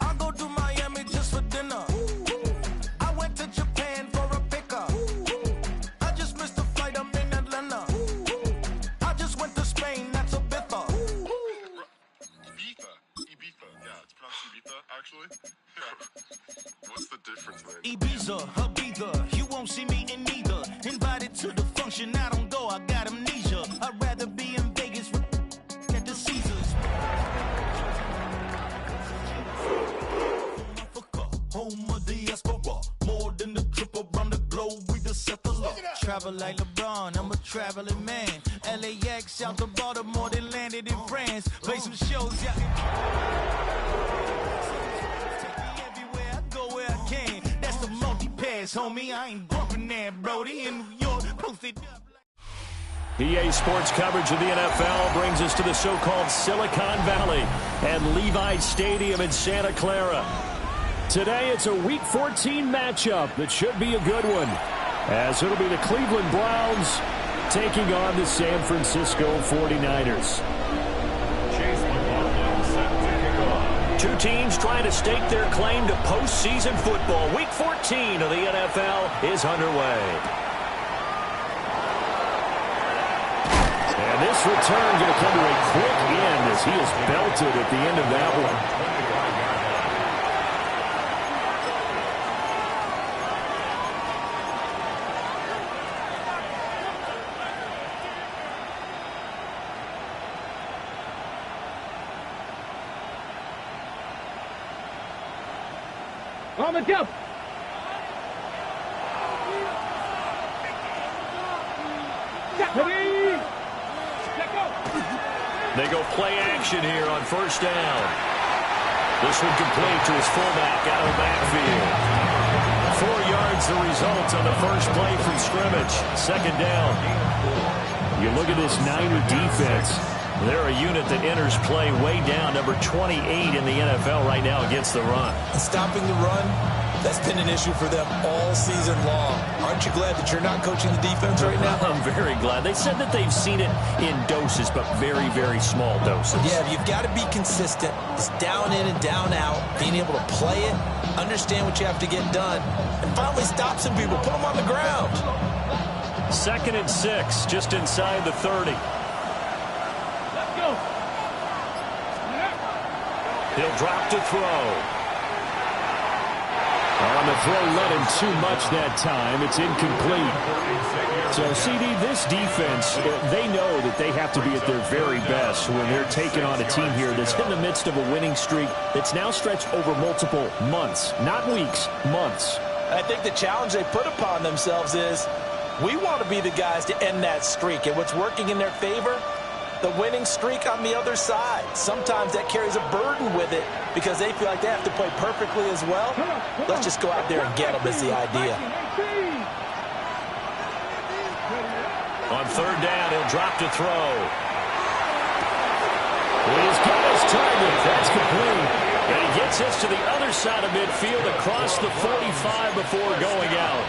I go to Miami just for dinner. I went to Japan for a pickup. I just missed a flight, I'm in Atlanta. I just went to Spain, that's Ibiza. Ibiza, yeah, it's pronounced Ibiza, actually. Yeah. What's the difference, man? Ibiza, Ibiza, you won't see me in neither. Invited to the function, I don't go, I got amnesia. I'd rather be in Vegas at the Caesars. Home of the diaspora, more than the trip around the globe, we just set the law. Travel like LeBron, I'm a traveling man. LAX out to Baltimore, then landed in France. Play some shows, yeah. Take me everywhere, I go where I can. That's the multi-pass, homie. I ain't bumping that, Brody. In New York, posted up. EA Sports coverage of the NFL brings us to the so-called Silicon Valley and Levi Stadium in Santa Clara. Today, it's a Week 14 matchup that should be a good one, as it'll be the Cleveland Browns taking on the San Francisco 49ers. Two teams trying to stake their claim to postseason football. Week 14 of the NFL is underway. And this return going to come to a quick end as he is belted at the end of that one. On the jump. They go play action here on first down. This one complete to his fullback out of the backfield. 4 yards the result on the first play from scrimmage. Second down. You look at this Niner defense. They're a unit that enters play way down, number 28 in the NFL right now against the run. And stopping the run, that's been an issue for them all season long. Aren't you glad that you're not coaching the defense right now? I'm very glad. They said that they've seen it in doses, but very, very small doses. Yeah, you've got to be consistent. It's down in and down out, being able to play it, understand what you have to get done, and finally stop some people, put them on the ground. 2nd and 6, just inside the 30. He'll drop to throw. On the throw, led him too much that time. It's incomplete. So, CD, this defense, they know that they have to be at their very best when they're taking on a team here that's in the midst of a winning streak that's now stretched over multiple months, not weeks, months. I think the challenge they put upon themselves is we want to be the guys to end that streak. And what's working in their favor? The winning streak on the other side. Sometimes that carries a burden with it because they feel like they have to play perfectly as well. Let's just go out there and get them is the idea. On third down, he'll drop to throw. He's got his target. That's complete. And he gets us to the other side of midfield across the 45 before going out.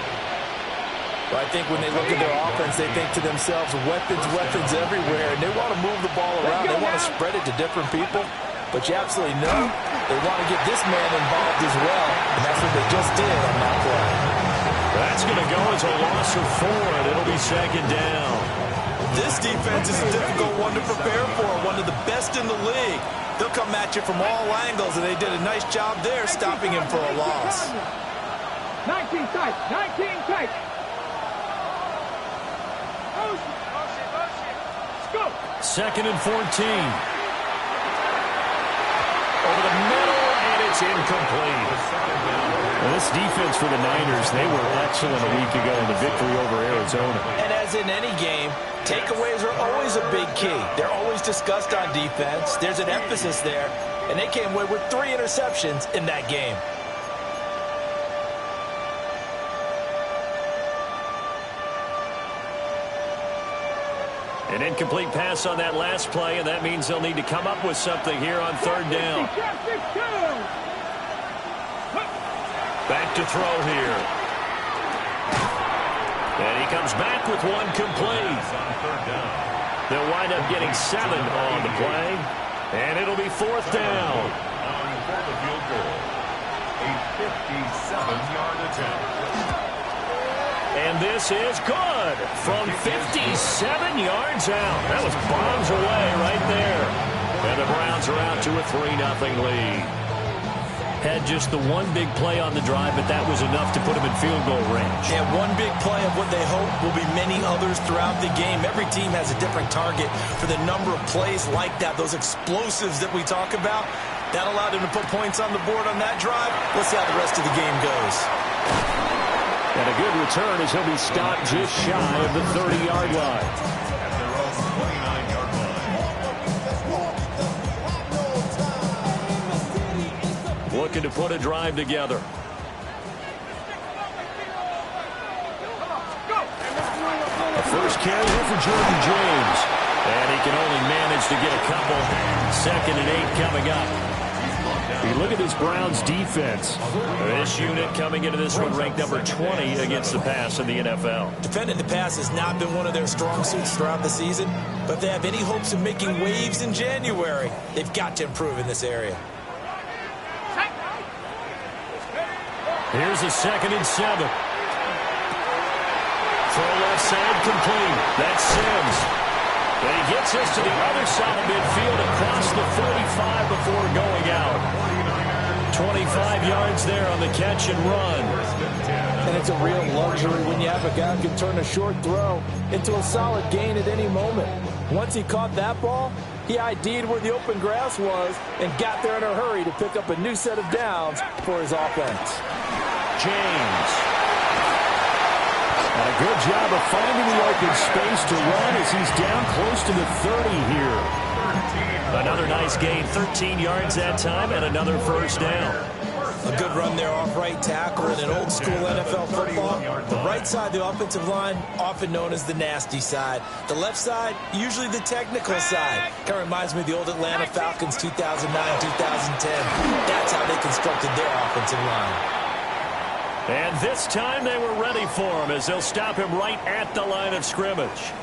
Well, I think when they look at their offense, they think to themselves, weapons, weapons everywhere, and they want to move the ball around. They want to spread it to different people, but you absolutely know they want to get this man involved as well, and that's what they just did on that play. That's going to go as a loss of 4, and it'll be second down. This defense is a difficult one to prepare for, one of the best in the league. They'll come at you from all angles, and they did a nice job there stopping him for a loss. 19 tight, 19 tight. 2nd and 14. Over the middle, and it's incomplete. Well, this defense for the Niners, they were excellent a week ago in the victory over Arizona. And as in any game, takeaways are always a big key. They're always discussed on defense. There's an emphasis there, and they came away with 3 interceptions in that game. An incomplete pass on that last play, and that means they'll need to come up with something here on third down. Back to throw here. And he comes back with one complete. They'll wind up getting 7 on the play, and it'll be 4th down. 57-yard attempt. And this is good from 57 yards out. That was bombs away right there. And the Browns are out to a 3-0 lead. Had just the one big play on the drive, but that was enough to put them in field goal range. Yeah, one big play of what they hope will be many others throughout the game. Every team has a different target for the number of plays like that, those explosives that we talk about. That allowed them to put points on the board on that drive. Let's see how the rest of the game goes. And a good return as he'll be stopped just shy of the 30-yard line. At their own 29-yard line. Looking to put a drive together. A first carry here for Jordan James. And he can only manage to get a couple. 2nd and 8 coming up. You look at this Browns defense. This unit coming into this one ranked number 20 against the pass in the NFL. Defending the pass has not been one of their strong suits throughout the season, but if they have any hopes of making waves in January, they've got to improve in this area. Here's a 2nd and 7. Throw left side complete. That's Sims. And he gets us to the other side of midfield across the 45 before going out. 25 yards there on the catch and run. And it's a real luxury when you have a guy who can turn a short throw into a solid gain at any moment. Once he caught that ball, he ID'd where the open grass was and got there in a hurry to pick up a new set of downs for his offense. James. And a good job of finding the open space to run as he's down close to the 30 here. Another nice gain, 13 yards that time, and another first down. A good run there off right tackle in an old school NFL football. The right side of the offensive line, often known as the nasty side. The left side, usually the technical side. Kind of reminds me of the old Atlanta Falcons 2009-2010. That's how they constructed their offensive line. And this time they were ready for him as they'll stop him right at the line of scrimmage.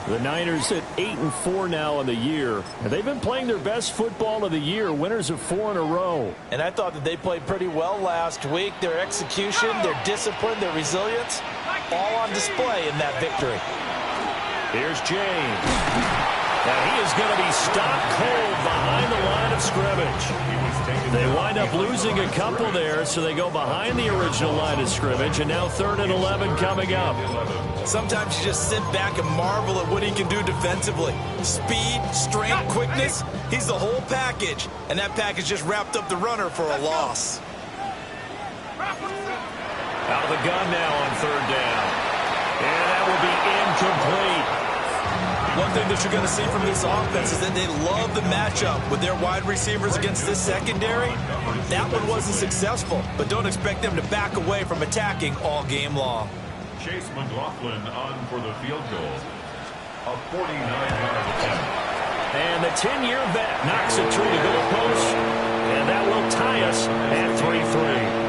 The Niners at 8-4 now on the year, and they've been playing their best football of the year, winners of 4 in a row. And I thought that they played pretty well last week. Their execution, their discipline, their resilience, all on display in that victory. Here's James. And he is going to be stopped cold behind the line of scrimmage. They wind up losing a couple there, so they go behind the original line of scrimmage, and now 3rd and 11 coming up. Sometimes you just sit back and marvel at what he can do defensively. Speed, strength, quickness, he's the whole package. And that package just wrapped up the runner for a loss. Out of the gun now on 3rd down. And that will be incomplete. One thing that you're going to see from this offense is that they love the matchup with their wide receivers against this secondary. That one wasn't successful, but don't expect them to back away from attacking all game long. Chase McLaughlin on for the field goal. A 49-yard attempt. And the 10-year vet knocks it through the goalpost, and that will tie us at 3-3.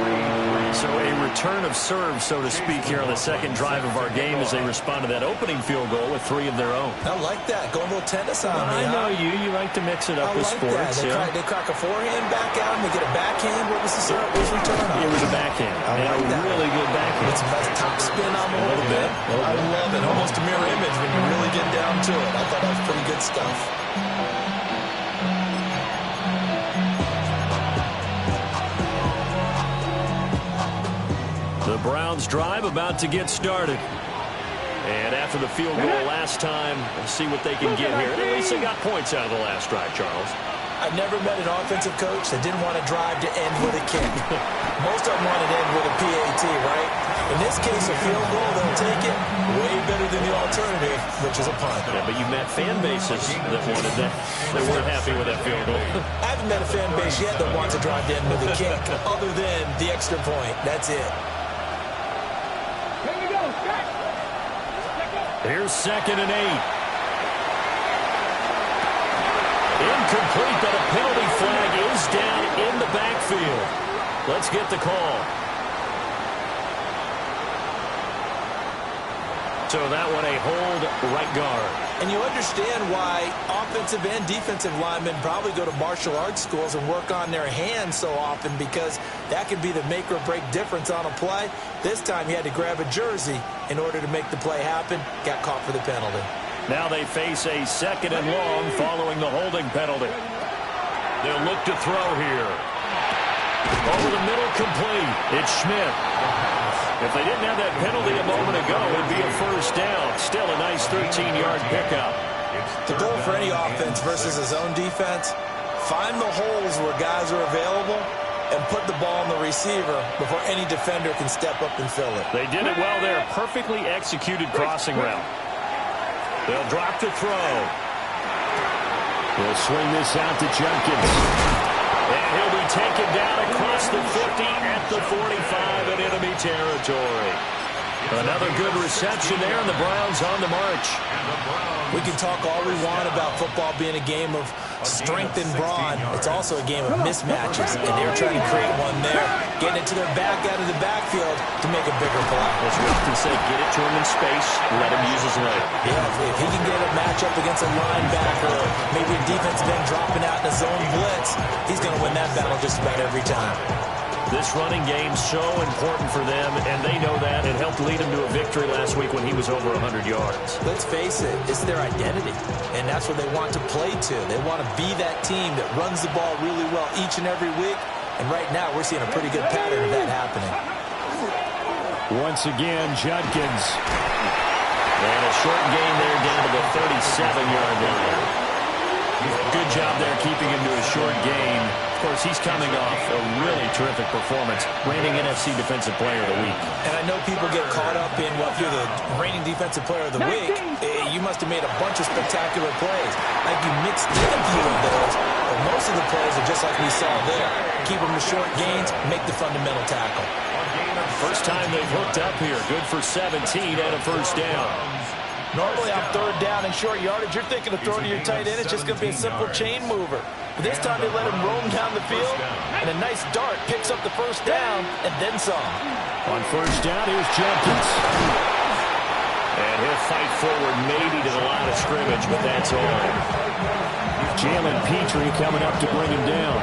So a return of serve, so to speak, here on the second drive of our game as they respond to that opening field goal with 3 of their own. I like that. Going a little tennis on me. I know you. You like to mix it up with sports. That. They crack a forehand back out, and they get a backhand. What was the return on? It was a backhand. I like that. Really good backhand. With some nice top spin on a little bit. I love it. Almost a mirror image when you really get down to it. I thought that was pretty good stuff. The Browns drive about to get started. And after the field goal last time, we'll see what they can get here. And at least they got points out of the last drive, Charles. I've never met an offensive coach that didn't want to drive to end with a kick. Most of them want to end with a PAT, right? In this case, a field goal, they'll take it way better than the alternative, which is a punt. Yeah, but you met fan bases that wanted that. They weren't happy with that field goal. I haven't met a fan base yet that wants to drive to end with a kick, other than the extra point. That's it. Here's 2nd and 8. Incomplete, but a penalty flag is down in the backfield. Let's get the call. So that one a hold right guard. And you understand why offensive and defensive linemen probably go to martial arts schools and work on their hands so often, because that could be the make or break difference on a play. This time he had to grab a jersey in order to make the play happen. Got caught for the penalty. Now they face a 2nd and long following the holding penalty. They'll look to throw here. Over the middle, complete. It's Schmidt. If they didn't have that penalty a moment ago, it'd be a first down. Still a nice 13-yard pickup. The goal for any offense versus his own defense, find the holes where guys are available and put the ball on the receiver before any defender can step up and fill it. They did it well there. Perfectly executed crossing route. They'll drop to throw. They'll swing this out to Jenkins. And he'll be taken down across the 50 at the 45 in enemy territory. Another good reception there, and the Browns on the march. We can talk all we want about football being a game of strength and brawn. It's also a game of mismatches, and they're trying to create one there, getting it to their back out of the backfield to make a bigger play. As Wilton said, get it to him in space, let him use his leg. Yeah, if he can get a matchup against a linebacker, or maybe a defensive end dropping out in a zone blitz, he's going to win that battle just about every time. This running game's so important for them, and they know that. It helped lead them to a victory last week when he was over 100 yards. Let's face it, it's their identity, and that's what they want to play to. They want to be that team that runs the ball really well each and every week, and right now we're seeing a pretty good pattern of that happening. Once again, Judkins. And a short gain there down to the 37-yard line. Good job there keeping him to a short gain. Of course, he's coming off a really terrific performance, reigning NFC Defensive Player of the Week. And I know people get caught up in, well, if you're the reigning Defensive Player of the Week, you must have made a bunch of spectacular plays. Like you mixed in a few of those, but most of the plays are just like we saw there. Keep them to short gains, make the fundamental tackle. First time they've hooked up here. Good for 17 and a first down. Normally on third down and short yardage, you're thinking of throwing to your tight end. It's just going to be a simple chain mover. But this time they let him roam down the field, and a nice dart picks up the first down and then some. On first down, here's Jenkins. And he'll fight forward maybe to the line of scrimmage, but that's all. Jalen Petrie coming up to bring him down.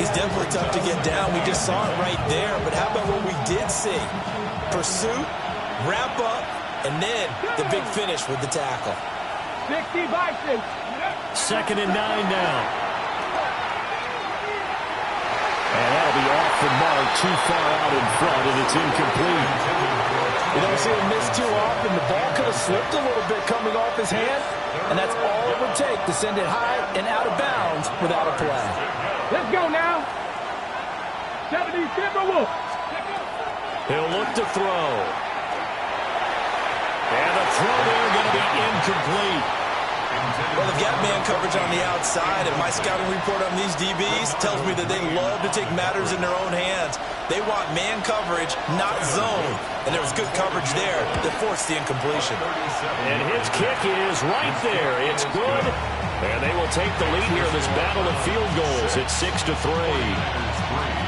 He's definitely tough to get down. We just saw it right there. But how about what we did see? Pursuit, wrap up, and then the big finish with the tackle. 60 Bison. 2nd and 9 now. And that'll be off the mark, too far out in front, and it's incomplete. You don't see him miss too often. The ball could have slipped a little bit coming off his hand, and that's all it would take to send it high and out of bounds without a play. Let's go now. 70 Timberwolves. He'll look to throw. And the throw there going to be incomplete. Well, they've got man coverage on the outside, and my scouting report on these DBs tells me that they love to take matters in their own hands. They want man coverage, not zone. And there was good coverage there that forced the incompletion. And his kick is right there. It's good. And they will take the lead here in this battle of field goals. It's 6-3.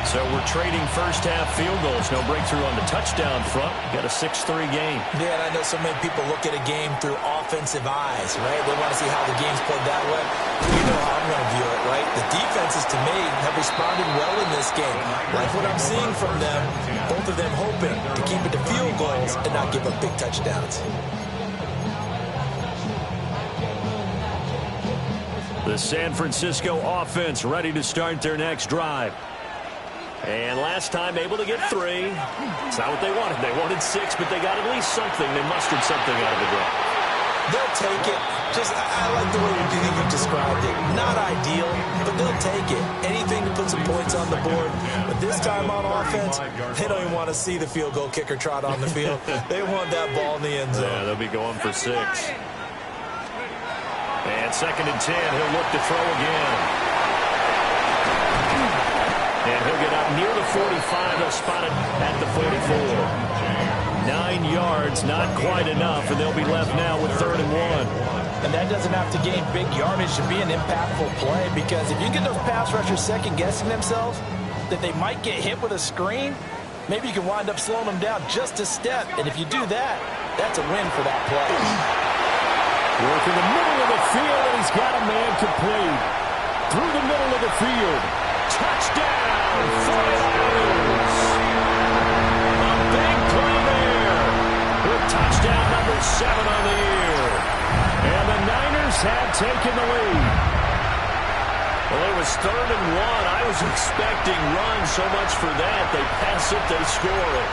So we're trading first-half field goals. No breakthrough on the touchdown front. Got a 6-3 game. Yeah, and I know so many people look at a game through offensive eyes, right? They want to see how the game's played that way. You know how I'm going to view it, right? The defenses, to me, have responded well in this game. Like what I'm seeing from them, both of them hoping to keep it to field goals and not give up big touchdowns. The San Francisco offense ready to start their next drive. And last time able to get 3. It's not what they wanted. They wanted 6, but they got at least something. They mustered something out of the drive. They'll take it. I like the way you described it. Not ideal, but they'll take it. Anything to put some points on the board. But this time on offense, they don't even want to see the field goal kicker trot on the field. They want that ball in the end zone. Yeah, they'll be going for 6. And 2nd and 10, he'll look to throw again. And he'll get up near the 45. They'll spot it at the 44. 9 yards, not quite enough, and they'll be left now with 3rd and 1. And that doesn't have to gain big yardage to be an impactful play, because if you get those pass rushers second-guessing themselves, that they might get hit with a screen, maybe you can wind up slowing them down just a step. And if you do that, That's a win for that play. Work in the middle of the field, and he's got a man complete. Through the middle of the field. Touchdown, 49ers. A big play there. With touchdown number 7 on the year. And the Niners have taken the lead. Well, it was 3rd and 1. I was expecting runs so much for that. They pass it, they score it.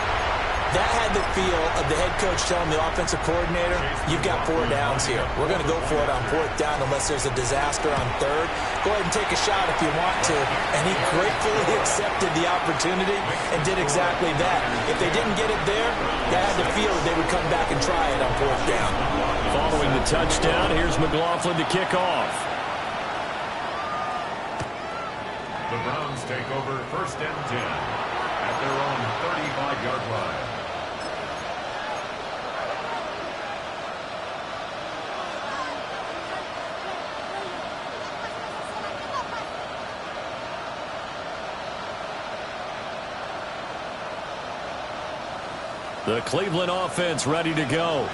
That had the feel of the head coach telling the offensive coordinator, you've got 4 downs here. We're going to go for it on 4th down unless there's a disaster on 3rd. Go ahead and take a shot if you want to. And he gratefully accepted the opportunity and did exactly that. If they didn't get it there, that had the feel that they would come back and try it on 4th down. Following the touchdown, here's McLaughlin to kick off. The Browns take over 1st and 10 at their own 35-yard line. The Cleveland offense ready to go.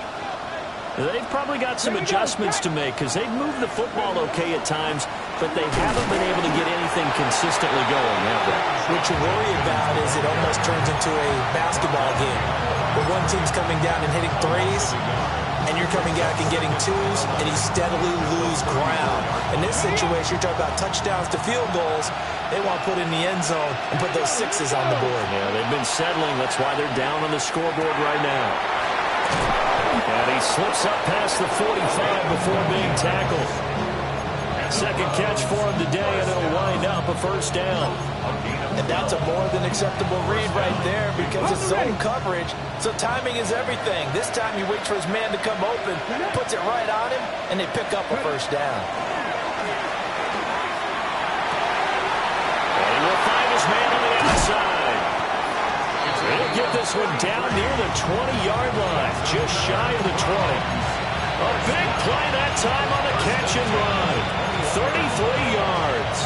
They've probably got some adjustments to make because they've moved the football okay at times, but they haven't been able to get anything consistently going, have they? What you worry about is it almost turns into a basketball game where one team's coming down and hitting threes, and you're coming back and getting twos, and you steadily lose ground. In this situation, you're talking about touchdowns to field goals. They want to put in the end zone and put those 6s on the board. Yeah, they've been settling. That's why they're down on the scoreboard right now. And he slips up past the 45 before being tackled. Second catch for him today, and it'll wind up a 1st down. And that's a more than acceptable read right there because it's zone coverage, so timing is everything. This time he waits for his man to come open, puts it right on him, and they pick up a 1st down. And he will find his man on the outside. He'll get this one down near the 20-yard line, just shy of the 20. A big play that time on the catch and run. 33 yards.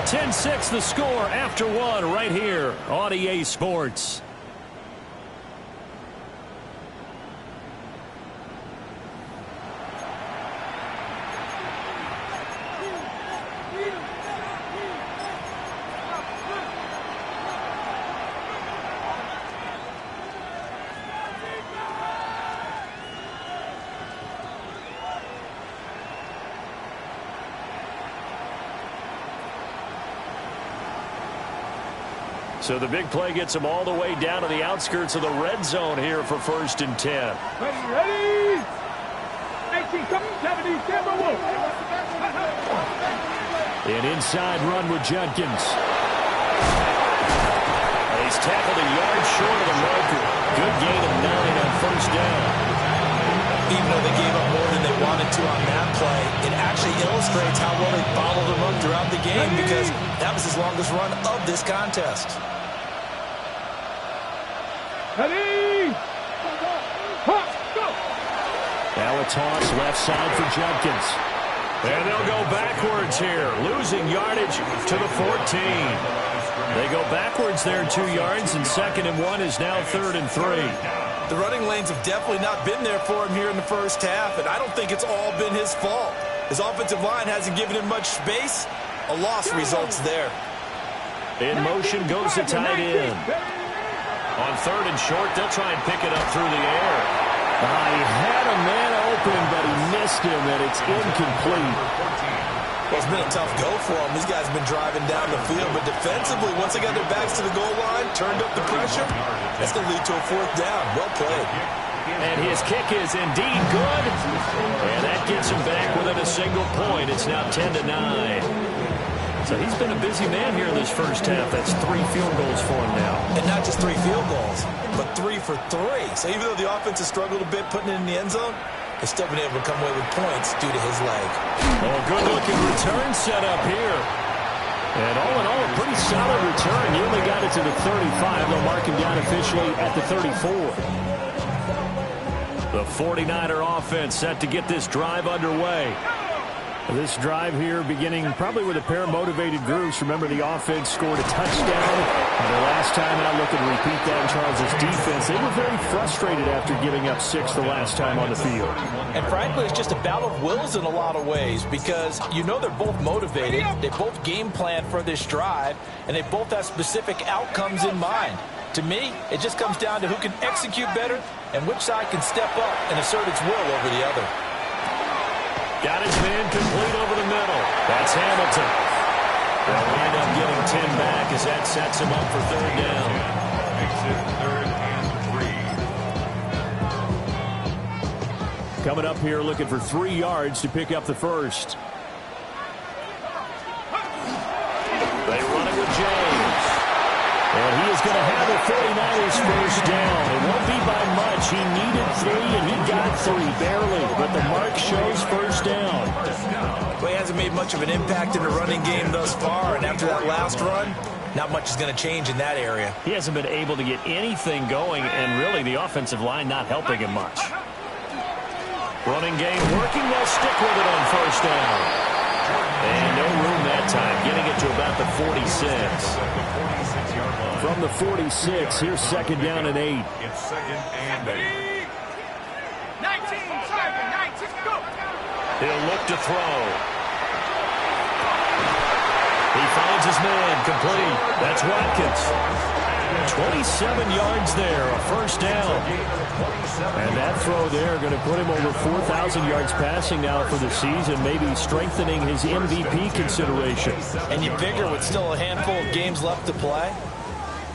10-6 the score after 1 right here on EA Sports. So the big play gets him all the way down to the outskirts of the red zone here for 1st and 10. Ready? 18, 70, Denver Wolf. An inside run with Judkins. He's tackled a yard short of the marker. Good gain of 9 on 1st down. Even though they gave up more than they wanted to on that play, it actually illustrates how well they followed him up throughout the game because that was his longest run of this contest. Ready? Go! Now a toss left side for Judkins. And they'll go backwards here, losing yardage to the 14. They go backwards there 2 yards, and 2nd and 1 is now 3rd and 3. The running lanes have definitely not been there for him here in the first half, and I don't think it's all been his fault. His offensive line hasn't given him much space. A loss results there. In motion goes the tight end. On 3rd and short, they'll try and pick it up through the air. He had a man open, but he missed him, and it's incomplete. Well, it's been a tough go for him. These guys have been driving down the field, but defensively, once they got their backs to the goal line, turned up the pressure, that's going to lead to a 4th down. Well played. And his kick is indeed good, and that gets him back within a single point. It's now 10-9. So he's been a busy man here in this first half. That's 3 field goals for him now. And not just 3 field goals, but 3 for 3. So even though the offense has struggled a bit putting it in the end zone, they've still been able to come away with points due to his leg. Oh, good-looking return set up here. And all in all, a pretty solid return. He only got it to the 35. They'll mark him down officially at the 34. The 49er offense set to get this drive underway. This drive here beginning probably with a pair of motivated groups. Remember, the offense scored a touchdown. And the last time out, looking to repeat that in Charles' defense. They were very frustrated after giving up 6 the last time on the field. And frankly, it's just a battle of wills in a lot of ways because you know they're both motivated. They both game plan for this drive, and they both have specific outcomes in mind. To me, it just comes down to who can execute better and which side can step up and assert its will over the other. Got his man complete over the middle. That's Hamilton. They'll wind up getting 10 back as that sets him up for 3rd down. Makes it 3rd and 3. Coming up here looking for 3 yards to pick up the first. They run it with James. And he is going to have the 49ers first down. It won't be by much. He needed 3, and he got 3, barely. But the mark shows first down. Well, he hasn't made much of an impact in the running game thus far, and after that last run, not much is going to change in that area. He hasn't been able to get anything going, and really the offensive line not helping him much. Running game working. They'll stick with it on first down. And no room that time, getting it to about the 46. From the 46, here's 2nd down and 8. It's 2nd and 8. 19, Tiger, 19, go! He'll look to throw. He finds his man, complete. That's Watkins. 27 yards there, a first down. And that throw there going to put him over 4,000 yards passing now for the season, maybe strengthening his MVP consideration. And you figure with still a handful of games left to play,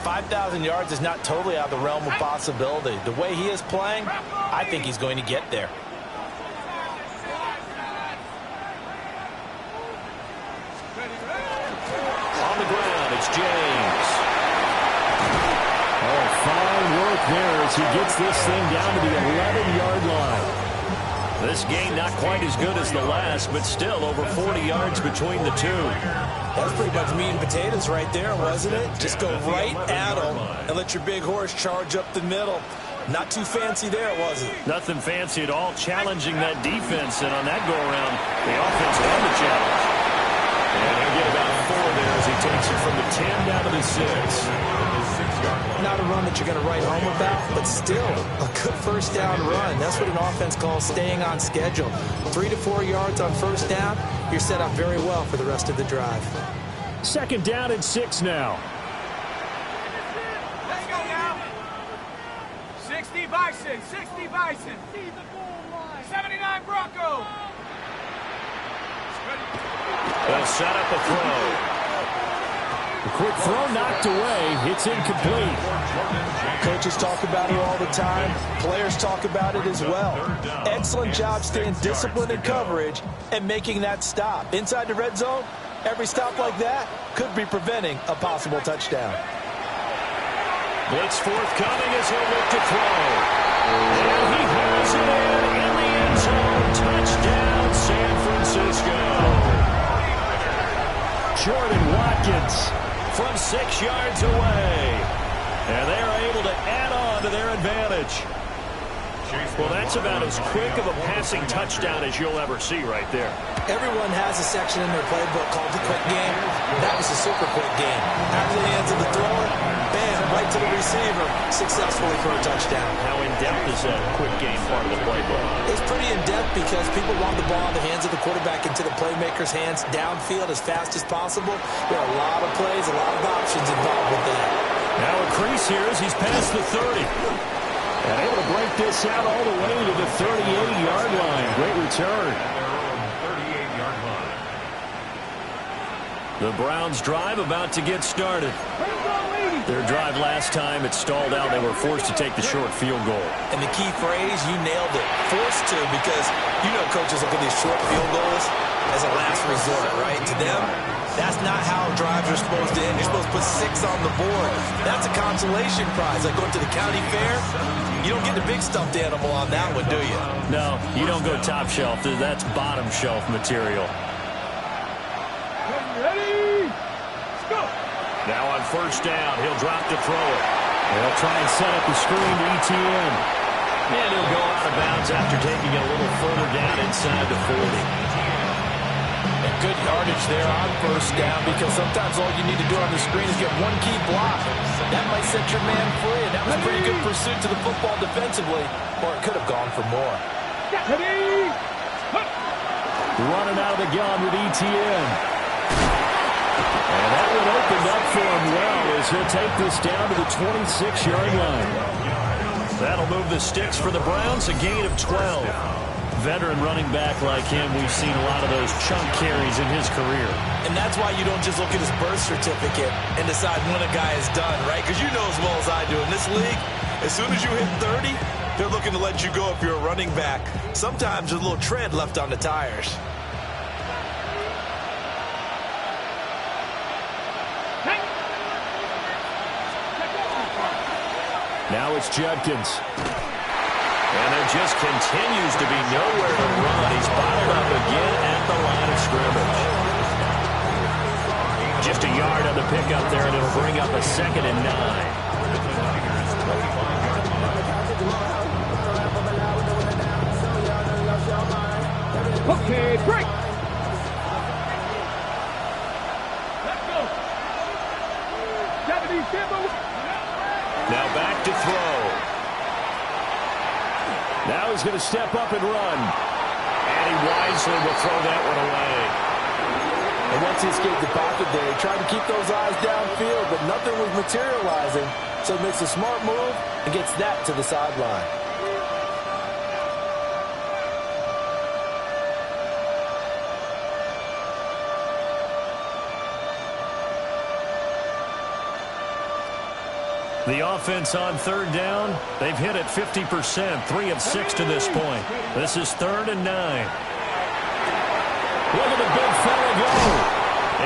5,000 yards is not totally out of the realm of possibility. The way he is playing, I think he's going to get there. On the ground, it's James. Oh, fine work there as he gets this thing down to the 11-yard line. This game not quite as good as the last, but still over 40 yards between the two. That's pretty much meat and potatoes right there, wasn't it? Just go right at him and let your big horse charge up the middle. Not too fancy there, was it? Nothing fancy at all, challenging that defense, and on that go-around, the offense won the challenge. And he'll get about 4 there as he takes it from the 10 down to the 6. Not a run that you're going to write home about, but still a good first down run. That's what an offense calls staying on schedule. 3 to 4 yards on first down, you're set up very well for the rest of the drive. 2nd down and 6 now. Let's go now. 60 Bison, 60 Bison. 79 Bronco. They'll set up a throw. The quick throw knocked away. It's incomplete. Coaches talk about it all the time. Players talk about it as well. Excellent job staying disciplined in coverage and making that stop. Inside the red zone, every stop like that could be preventing a possible touchdown. Blitz forthcoming as he'll look to throw. And he hauls it in the end zone. Touchdown, San Francisco. Jordan Watkins from 6 yards away. And they are able to add on to their advantage. Well, that's about as quick of a passing touchdown as you'll ever see right there. Everyone has a section in their playbook called the quick game. That was a super quick game. Out of the hands of the thrower, bam, right to the receiver, successfully for a touchdown. How in-depth is that quick game part of the playbook? It's pretty in-depth because people want the ball in the hands of the quarterback into the playmaker's hands downfield as fast as possible. There are a lot of plays, a lot of options involved with that. Now a crease here as he's past the 30. And able to break this out all the way to the 38-yard line. Great return. 38-yard line. The Browns' drive about to get started. Their drive last time, it stalled out. They were forced to take the short field goal. And the key phrase, you nailed it. Forced to, because you know coaches look at these short field goals as a last resort, right? To them, that's not how drives are supposed to end. You're supposed to put 6 on the board. That's a consolation prize. Like going to the county fair, you don't get the big stuffed animal on that one, do you? No, you don't go top shelf. That's bottom shelf material. Ready? Let's go. Now on first down, he'll drop to throw it. They'll try and set up the screen to ETN. And he'll go out of bounds after taking it a little further down inside the 40. good yardage there on first down because sometimes all you need to do on the screen is get one key block. That might set your man free, and that was pretty good pursuit to the football defensively, or it could have gone for more. Running out of the gun with Etienne. And that one opened up for him well as he'll take this down to the 26-yard line. That'll move the sticks for the Browns, a gain of 12. Veteran running back like him, we've seen a lot of those chunk carries in his career. And that's why you don't just look at his birth certificate and decide when a guy is done, right? Because you know as well as I do, in this league, as soon as you hit 30, they're looking to let you go if you're a running back. Sometimes there's a little tread left on the tires. Now it's Judkins. And there just continues to be nowhere to run. He's bottled up again at the line of scrimmage. Just a yard on the pickup there, and it'll bring up a 2nd and 9. Okay, break. Let's go. Japanese tempo. Now back to throw. Now he's going to step up and run. And he wisely will throw that one away. And once he escaped the pocket there, he tried to keep those eyes downfield, but nothing was materializing. So he makes a smart move and gets that to the sideline. The offense on 3rd down, they've hit it 50%, 3 of 6 to this point. This is 3rd and 9. Look at the big fella go.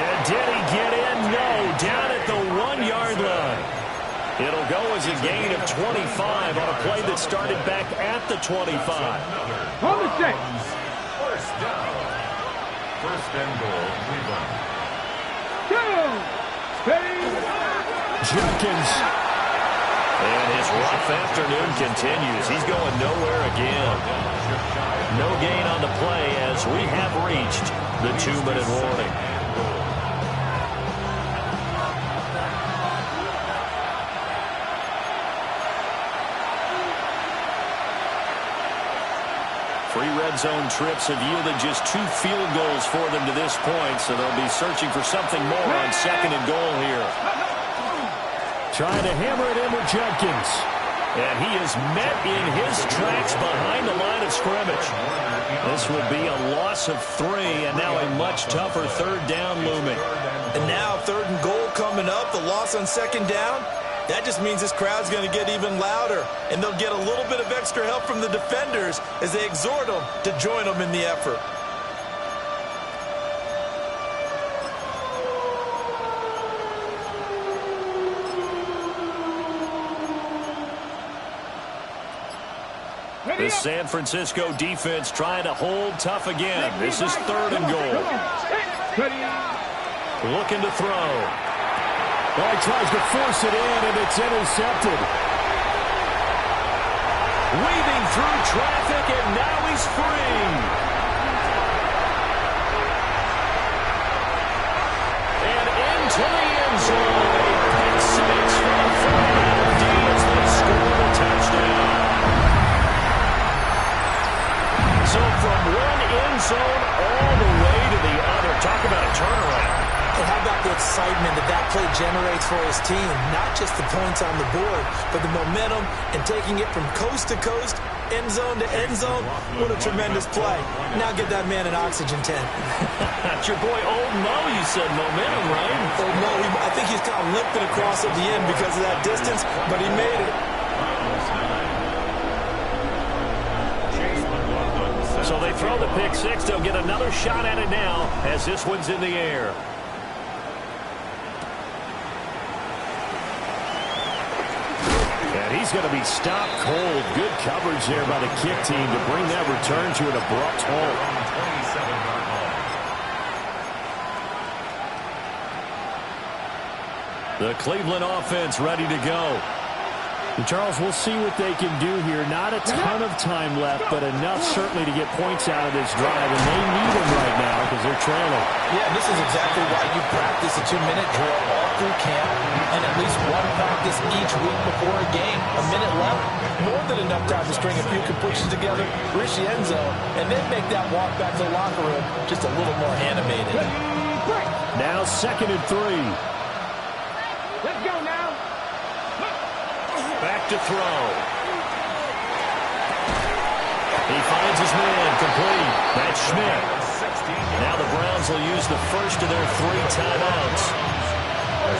And did he get in? No, down at the 1-yard line. It'll go as a gain of 25 on a play that started back at the 25. On the set. First down. 1st and goal, Cleveland. Down. Steady. Judkins. And his rough afternoon continues. He's going nowhere again. No gain on the play as we have reached the 2-minute warning. Three red zone trips have yielded just 2 field goals for them to this point, so they'll be searching for something more on 2nd and goal here. Trying to hammer it in with Judkins. And he is met in his tracks behind the line of scrimmage. This would be a loss of 3, and now a much tougher 3rd down looming. And now 3rd and goal coming up, the loss on 2nd down. That just means this crowd's going to get even louder, and they'll get a little bit of extra help from the defenders as they exhort them to join them in the effort. The San Francisco defense trying to hold tough again. This is 3rd and goal. Looking to throw. Well, he tries to force it in, and it's intercepted. Weaving through traffic, and now he's free. And into the end zone. Pick 6 for the Philadelphia as they score the touchdown. So from one end zone all the way to the other. Talk about a turnaround. And how about the excitement that play generates for his team? Not just the points on the board, but the momentum and taking it from coast to coast, end zone to end zone. What a tremendous play. Now get that man an oxygen tent. That's your boy Old Mo, you said. Momentum, right? Old Mo, I think he's kind of limping across at the end because of that distance, but he made it. So they throw the pick 6. They'll get another shot at it now as this one's in the air. And he's going to be stopped cold. Good coverage there by the kick team to bring that return to an abrupt halt. The Cleveland offense ready to go. And Charles, we'll see what they can do here. Not a ton of time left, but enough certainly to get points out of this drive, and they need them right now because they're trailing. Yeah, this is exactly why you practice a 2-minute drill all through camp and at least one practice each week before a game. A minute left, more than enough time to string a few completions together, reach the end zone, and then make that walk back to the locker room just a little more animated. Now 2nd and 3. Let's go now. Back to throw. He finds his man, complete. That's Schmidt. Now the Browns will use the first of their 3 timeouts,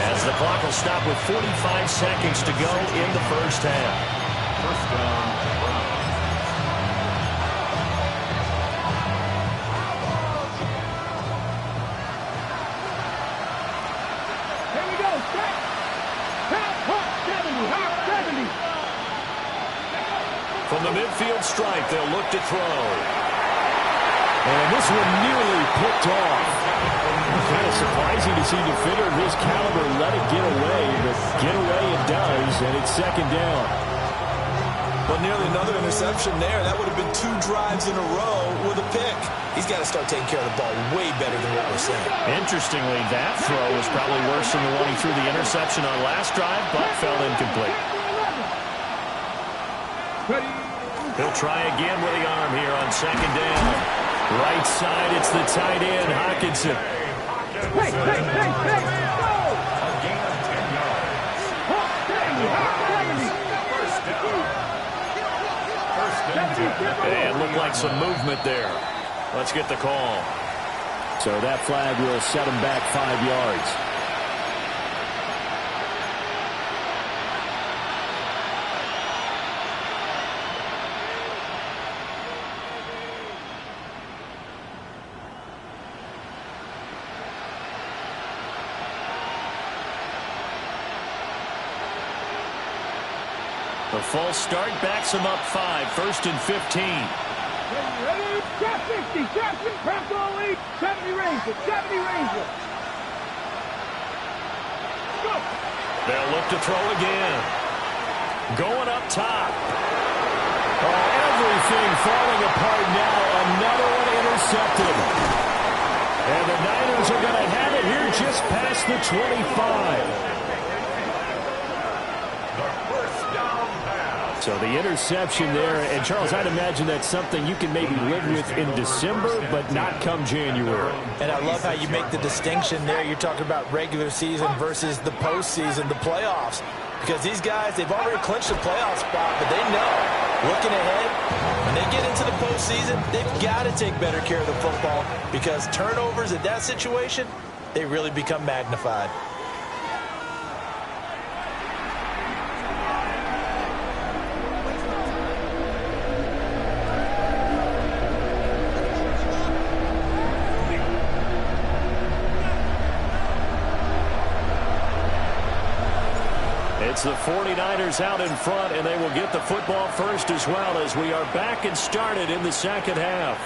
as the clock will stop with 45 seconds to go in the first half. First down, Browns. Here we go. Set. Hop, 70. Hop, 70. From the midfield stripe, they'll look to throw. And this one nearly picked off. Kind of surprising to see a defender of his caliber let it get away, but get away it does, and it's 2nd down. But nearly another interception there. That would have been 2 drives in a row with a pick. He's got to start taking care of the ball way better than what we're seeing. Interestingly, that throw was probably worse than the one he threw the interception on last drive, but fell incomplete. He'll try again with the arm here on 2nd down. Right side, it's the tight end, Hockenson. Hey, go! A gain of 10 yards. Hop, 70. Hop, 70. First down. First and 10. And looked like some movement there. Let's get the call. So that flag will set him back 5 yards. The false start backs him up 5, 1st and 15. Ready? Trap 60. Trap 60. Trap all lead. 70 Rangers. 70 Rangers. Go. They'll look to throw again. Going up top. Oh, everything falling apart now. Another one intercepted. And the Niners are going to have it here just past the 25. So the interception there, and Charles, I'd imagine that's something you can maybe live with in December, but not come January. And I love how you make the distinction there. You're talking about regular season versus the postseason, the playoffs. Because these guys, they've already clinched a playoff spot, but they know, looking ahead, when they get into the postseason, they've got to take better care of the football, because turnovers in that situation, they really become magnified. It's the 49ers out in front, and they will get the football first as well, as we are back and started in the second half.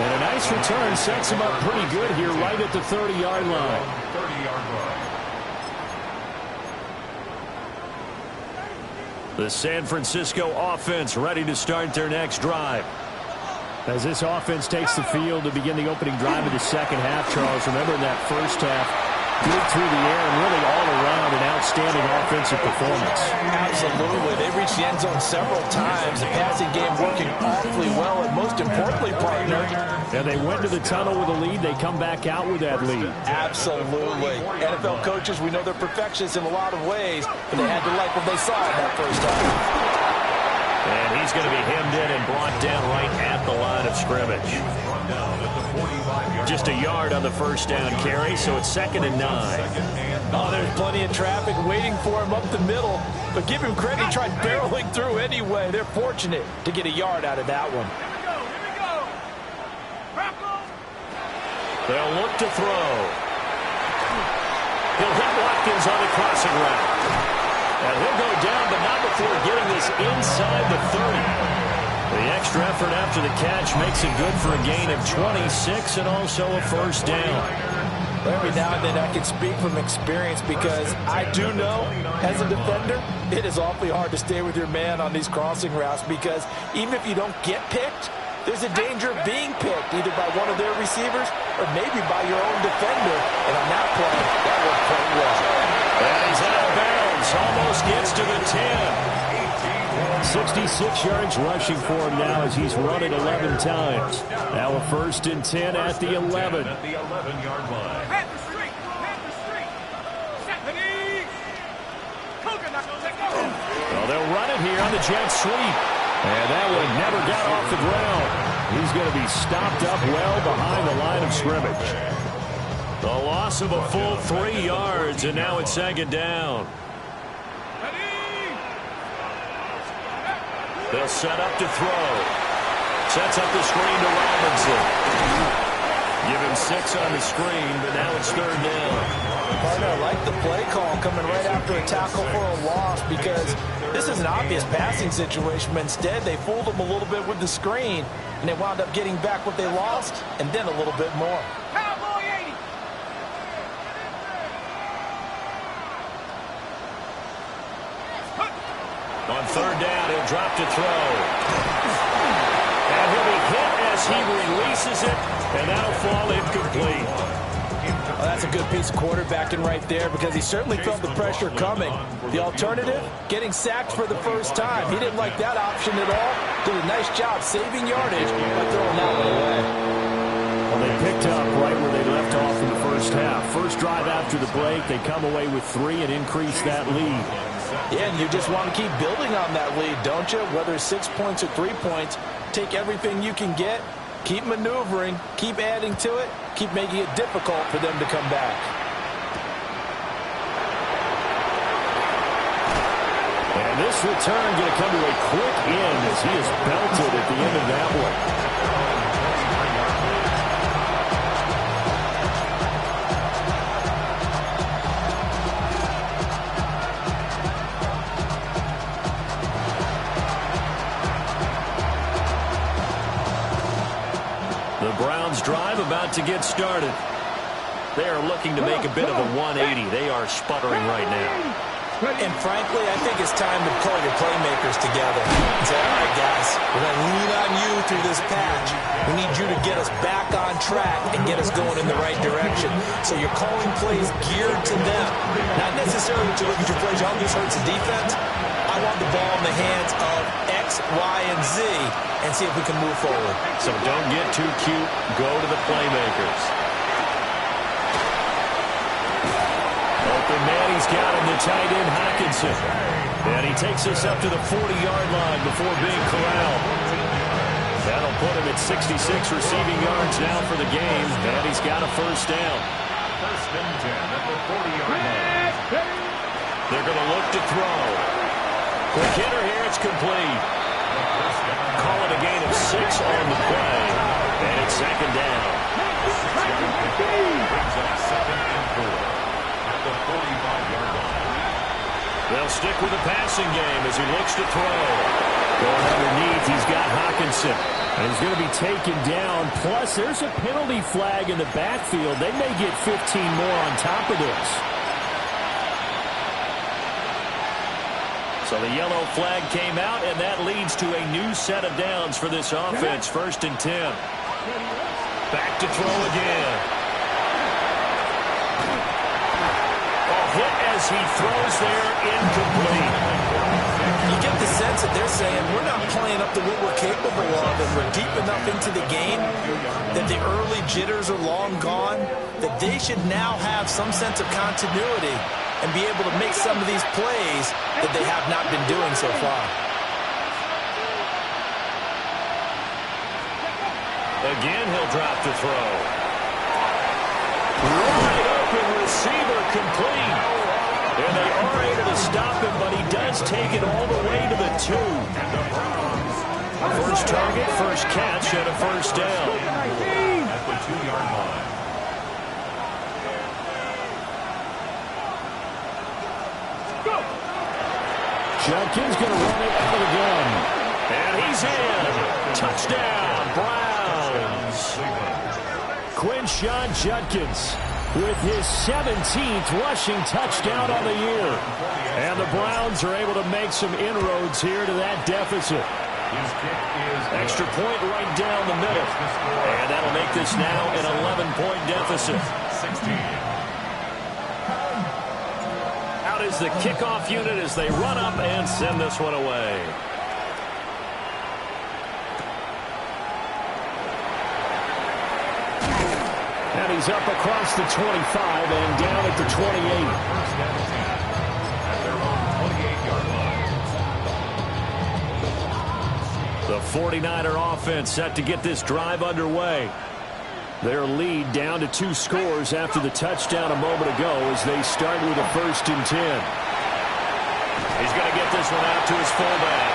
And a nice return sets him up pretty good here right at the 30-yard line. 30-yard line. The San Francisco offense ready to start their next drive. As this offense takes the field to begin the opening drive of the second half, Charles, remember in that first half, good through the air and really all around an outstanding offensive performance. Absolutely. They reached the end zone several times. The passing game working awfully well, and most importantly, partner. And they went to the tunnel with a lead. They come back out with that lead. Absolutely. NFL coaches, we know they're perfectionists in a lot of ways, but they had to like what they saw in that first half. And he's going to be hemmed in and brought down right at the line of scrimmage. Just a yard on the first down carry, so it's 2nd and 9. Oh, there's plenty of traffic waiting for him up the middle, but give him credit, he tried barreling through anyway. They're fortunate to get a yard out of that one. They'll look to throw. He'll hit Watkins on the crossing route. And he'll go down, but not before getting this inside the 30. The extra effort after the catch makes it good for a gain of 26 and also a first down. Every now and then I can speak from experience because I do know, as a defender, it is awfully hard to stay with your man on these crossing routes because even if you don't get picked, there's a danger of being picked either by one of their receivers or maybe by your own defender. And on that play, that worked quite well. And he's out of bounds. Almost gets to the 10. 66 yards rushing for him now as he's run it 11 times. Now a 1st and 10 at the 11. At the 11-yard line. Panther Street! Panther Street! Stephanie! Coconut! Well, they'll run it here on the jet sweep. And that one never got off the ground. He's going to be stopped up well behind the line of scrimmage. The loss of a full 3 yards, and now it's 2nd down. They'll set up to throw. Sets up the screen to Robinson. Give him 6 on the screen, but now it's 3rd down. Partner, I like the play call coming right after a tackle for a loss because this is an obvious passing situation, but instead they fooled him a little bit with the screen, and they wound up getting back what they lost and then a little bit more. Cowboy 80! On 3rd down, he'll drop to throw. And he'll be hit as he releases it, and that'll fall incomplete. Well, that's a good piece of quarterbacking right there because he certainly felt the pressure coming. The alternative, getting sacked for the first time. He didn't like that option at all. Did a nice job saving yardage by throwing that one away. Well, they picked up right where they left off in the first half. First drive after the break, they come away with 3 and increase that lead. Yeah, and you just want to keep building on that lead, don't you? Whether it's 6 points or 3 points, take everything you can get, keep maneuvering, keep adding to it, keep making it difficult for them to come back. And this return going to come to a quick end as he is belted at the end of that one. The Browns drive about to get started. They are looking to make a bit of a 180. They are sputtering right now. And frankly, I think it's time to call your playmakers together and say, all right, guys, we're going to lean on you through this patch. We need you to get us back on track and get us going in the right direction. So you're calling plays geared to them. Not necessarily to look at your plays, oh, this hurts the defense. I want the ball in the hands of X, Y, and Z and see if we can move forward. So don't get too cute. Go to the playmakers. Open man, he's got him, the tight end, Hockenson. And he takes us up to the 40-yard line before being corralled. That'll put him at 66 receiving yards now for the game, and he's got a 1st down. 1st and 10 at the 40-yard line. They're going to look to throw. Quick hitter here, it's complete. Call it a gain of 6 on the play, and it's 2nd down. Brings up 2nd and 4 at the 45-yard line. They'll stick with the passing game as he looks to throw. Going underneath, he's got Hockenson. And he's going to be taken down. Plus, there's a penalty flag in the backfield. They may get 15 more on top of this. So the yellow flag came out, and that leads to a new set of downs for this offense. 1st and 10. Back to throw again. A hit as he throws there, incomplete. You get the sense that they're saying we're not playing up to what we're capable of, and we're deep enough into the game that the early jitters are long gone, that they should now have some sense of continuity and be able to make some of these plays that they have not been doing so far. Again, he'll drop to throw. Wide open receiver, complete. And they are able to stop him, but he does take it all the way to the 2. First target, first catch, and a 1st down. At the 2-yard line. Judkins going to run it out of the gun. And he's in. Touchdown, Browns. Quinshon Judkins. with his 17th rushing touchdown on the year. And the Browns are able to make some inroads here to that deficit. His kick is extra point right down the middle. And that'll make this now an 11-point deficit. 16. Out is the kickoff unit as they run up and send this one away. And he's up across the 25 and down at the 28. At their own 28-yard line. The 49er offense set to get this drive underway. Their lead down to 2 scores after the touchdown a moment ago as they start with a 1st and 10. He's going to get this one out to his fullback.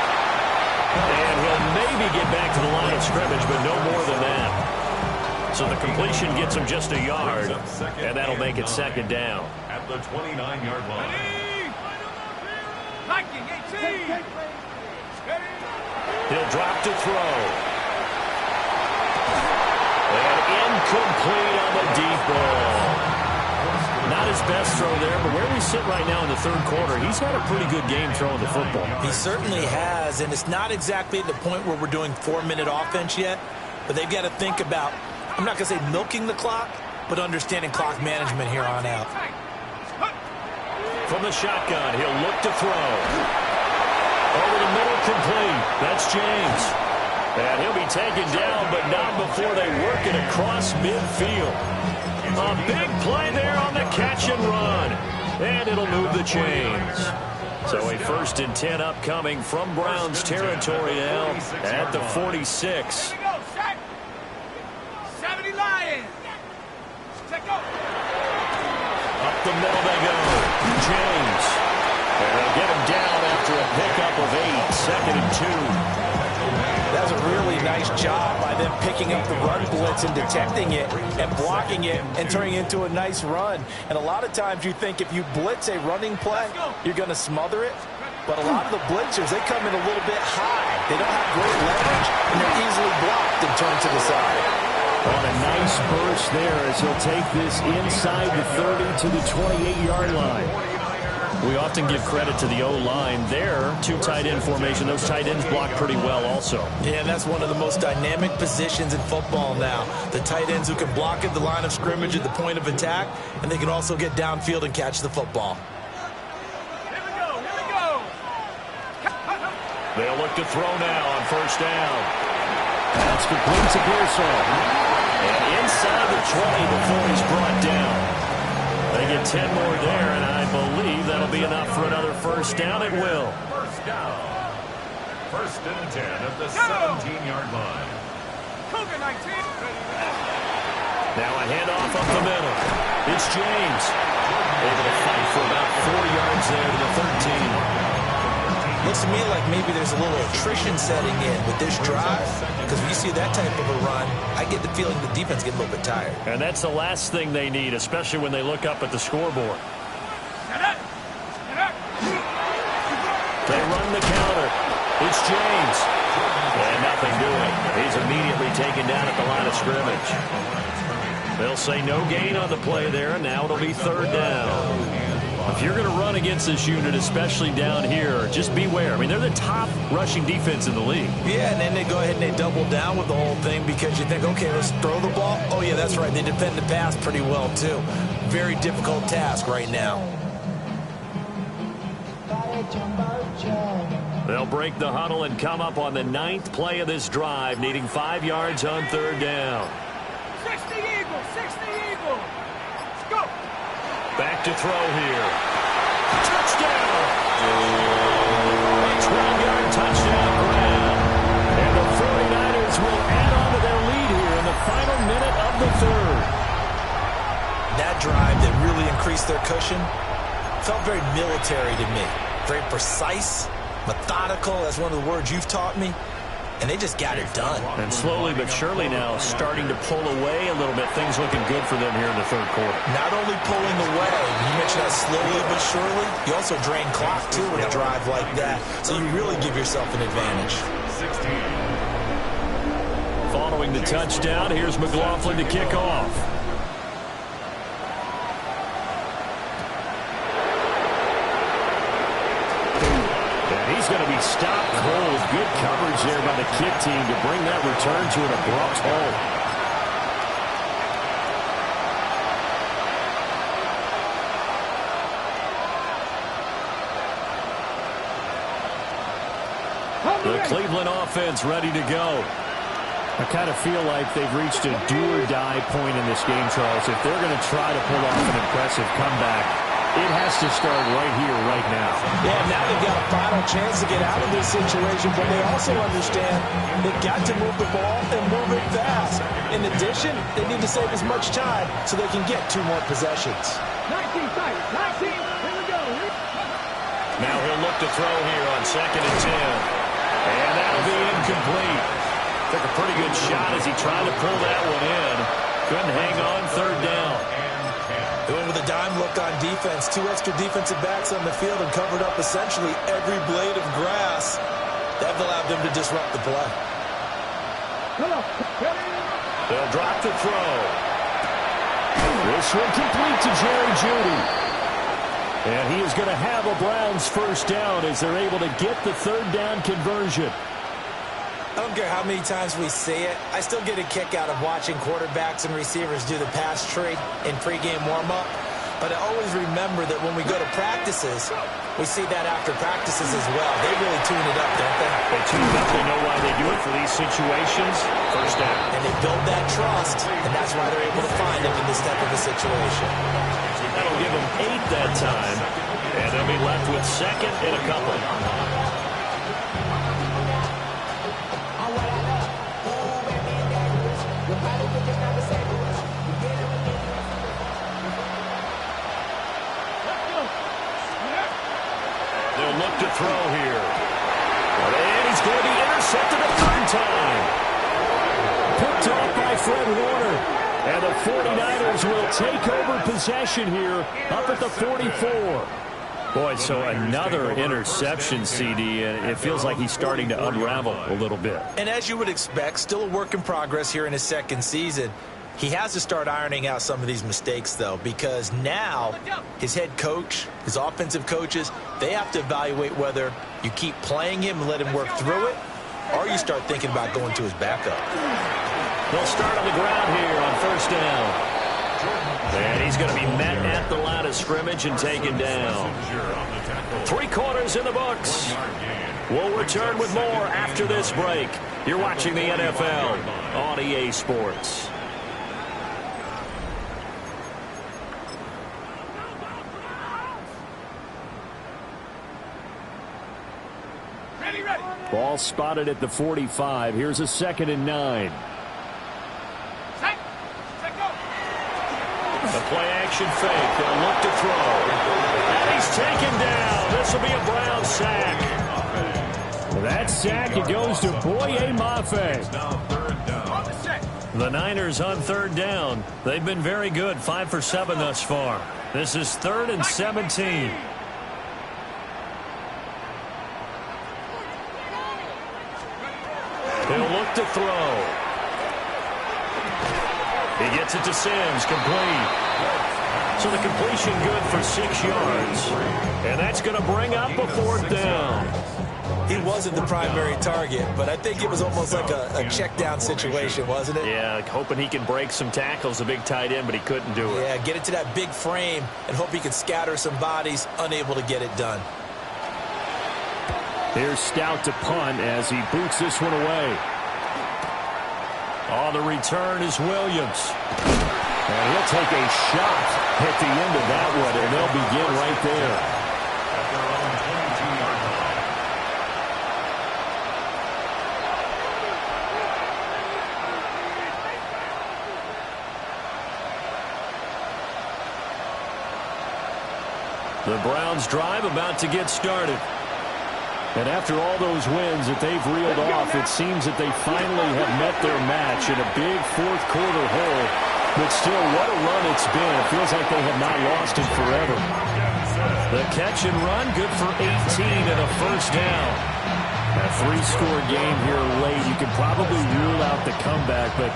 And he'll maybe get back to the line of scrimmage, but no more than that. So the completion gets him just a yard, and that'll make it 2nd down. At the 29-yard line. He'll drop to throw. And incomplete on the deep ball. Not his best throw there, but where we sit right now in the 3rd quarter, he's had a pretty good game throwing the football. He certainly has, and it's not exactly at the point where we're doing 4-minute offense yet, but they've got to think about, I'm not going to say milking the clock, but understanding clock management here on out. From the shotgun, he'll look to throw. Over the middle, complete. That's James. And he'll be taken down, but not before they work it across midfield. A big play there on the catch and run. And it'll move the chains. So a 1st and 10 upcoming from Browns territory now at the 46. Up the middle they go. James. And they'll get him down after a pickup of 8. 2nd and 2. That was a really nice job by them picking up the run blitz and detecting it and blocking it and turning it into a nice run. And a lot of times you think if you blitz a running play, you're going to smother it. But a lot of the blitzers, they come in a little bit high. They don't have great leverage, and they're easily blocked and turned to the side. On a nice burst there as he'll take this inside the 30 to the 28-yard line. We often give credit to the O-line there. 2 tight end formation. Those tight ends block pretty well also. Yeah, and that's one of the most dynamic positions in football now. The tight ends who can block at the line of scrimmage at the point of attack, and they can also get downfield and catch the football. Here we go. They'll look to throw now on 1st down. That's complete to Pearsall. And inside the 20 before he's brought down. They get 10 more there, and I believe that'll be enough for another 1st down. It will. 1st down. 1st and 10 at the 17-yard line. Cougar 19. Now a handoff up the middle. It's James. Able to fight for about 4 yards there to the 13. Looks to me like maybe there's a little attrition setting in with this drive, because when you see that type of a run, I get the feeling the defense gets a little bit tired. And that's the last thing they need, especially when they look up at the scoreboard. They run the counter. It's James. And nothing doing. He's immediately taken down at the line of scrimmage. They'll say no gain on the play there, and now it'll be 3rd down. If you're going to run against this unit, especially down here, just beware. I mean, they're the top rushing defense in the league. Yeah, and then they go ahead and they double down with the whole thing because you think, okay, let's throw the ball. Oh, yeah, that's right. They defend the pass pretty well, too. Very difficult task right now. They'll break the huddle and come up on the 9th play of this drive, needing 5 yards on 3rd down. 60 Eagles, 60 Eagles. Let's go. Back to throw here. Touchdown! A 12-yard touchdown grab. And the 49ers will add on to their lead here in the final minute of the 3rd. That drive that really increased their cushion felt very military to me. Very precise, methodical. That's one of the words you've taught me. And they just got it done. And slowly but surely now starting to pull away a little bit. Things looking good for them here in the 3rd quarter. Not only pulling away, you mentioned that slowly but surely, you also drain clock too with a drive like that. So you really give yourself an advantage. 16. Following the touchdown, here's McLaughlin to kick off. he's going to be stopped cold. Good coverage there by the kick team to bring that return to an abrupt halt. The Cleveland offense ready to go. I kind of feel like they've reached a do-or-die point in this game, Charles. If they're going to try to pull off an impressive comeback, it has to start right here, right now. Yeah, now they've got a final chance to get out of this situation, but they also understand they've got to move the ball and move it fast. In addition, they need to save as much time so they can get 2 more possessions. 19 seconds. 19. Here we go. Now he'll look to throw here on 2nd and 10. And that'll be incomplete. Took a pretty good shot as he tried to pull that one in. Couldn't hang on 3rd down. Going with a dime look on defense. 2 extra defensive backs on the field and covered up essentially every blade of grass. That allowed them to disrupt the play. They'll drop the throw. This one complete to Jerry Jeudy. And he is going to have a Browns 1st down as they're able to get the 3rd down conversion. I don't care how many times we see it. I still get a kick out of watching quarterbacks and receivers do the pass tree in pregame warm-up. But I always remember that when we go to practices, we see that after practices as well. They really tune it up, don't they? They tune it up. They know why they do it for these situations. 1st down. And they build that trust, and that's why they're able to find him in this type of a situation. That'll give them 8 that time. And they'll be left with 2nd and a couple. They'll look to throw here. And he's going to be intercepted a 3rd time. Picked off by Fred Warner. And the 49ers will take over possession here up at the 44. Boy, so another interception, CD, and it feels like he's starting to unravel a little bit. And as you would expect, still a work in progress here in his 2nd season. He has to start ironing out some of these mistakes, though, because now his head coach, his offensive coaches, they have to evaluate whether you keep playing him and let him work through it, or you start thinking about going to his backup. They'll start on the ground here on 1st down. And he's going to be met at the line of scrimmage and taken down. 3 quarters in the books. We'll return with more after this break. You're watching the NFL on EA Sports. Ball spotted at the 45. Here's a 2nd and 9. The play-action fake. They'll look to throw. And he's taken down. This will be a Brown sack. That sack, it goes to Boye Mafe. The Niners on 3rd down. They've been very good. 5 for 7 thus far. This is 3rd and 17. They'll look to throw. He gets it to Sims, complete. So the completion good for 6 yards. And that's going to bring up a 4th down. He wasn't the primary target, but I think it was almost like a check down situation, wasn't it? Yeah, like hoping he can break some tackles, a big tight end, but he couldn't do it. Yeah, get it to that big frame and hope he can scatter some bodies, unable to get it done. Here's Stout to punt as he boots this one away. On the return is Williams. And he'll take a shot at the end of that one, and they'll begin right there. At their own 22-yard line. The Browns drive about to get started. And after all those wins that they've reeled off, it seems that they finally have met their match in a big 4th quarter hole. But still, what a run it's been. It feels like they have not lost it forever. The catch and run, good for 18 and a 1st down. A three-score game here late. You can probably rule out the comeback, but